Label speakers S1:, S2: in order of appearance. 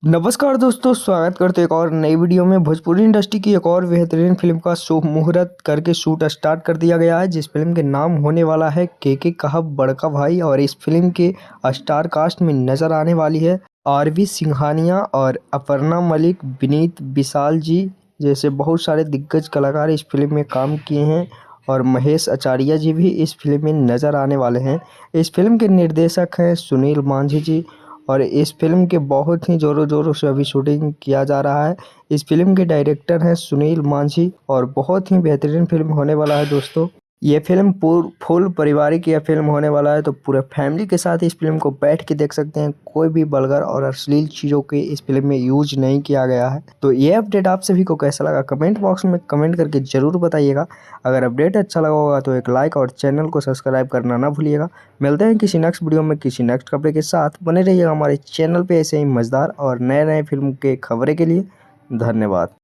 S1: नमस्कार दोस्तों, स्वागत करते हैं एक और नई वीडियो में। भोजपुरी इंडस्ट्री की एक और बेहतरीन फिल्म का शुभ मुहूर्त करके शूट स्टार्ट कर दिया गया है, जिस फिल्म के नाम होने वाला है के कहब बड़का भाई। और इस फिल्म के स्टार कास्ट में नजर आने वाली है आरवी सिंघानिया और अपर्णा मलिक, विनीत विशाल जी जैसे बहुत सारे दिग्गज कलाकार इस फिल्म में काम किए हैं। और महेश आचार्य जी भी इस फिल्म में नजर आने वाले हैं। इस फिल्म के निर्देशक हैं सुनील मांझी जी। और इस फिल्म के बहुत ही ज़ोरों ज़ोरों से अभी शूटिंग किया जा रहा है। इस फिल्म के डायरेक्टर हैं सुनील मांझी और बहुत ही बेहतरीन फिल्म होने वाला है दोस्तों। ये फिल्म फुल पारिवारिक यह फिल्म होने वाला है, तो पूरे फैमिली के साथ इस फिल्म को बैठ के देख सकते हैं। कोई भी वल्गर और अश्लील चीज़ों के इस फिल्म में यूज नहीं किया गया है। तो ये अपडेट आप सभी को कैसा लगा कमेंट बॉक्स में कमेंट करके ज़रूर बताइएगा। अगर अपडेट अच्छा लगा होगा तो एक लाइक और चैनल को सब्सक्राइब करना ना भूलिएगा। मिलते हैं किसी नेक्स्ट वीडियो में किसी नेक्स्ट कपड़े के साथ। बने रहिएगा हमारे चैनल पे ऐसे ही मज़ेदार और नए नए फिल्म के खबरें के लिए। धन्यवाद।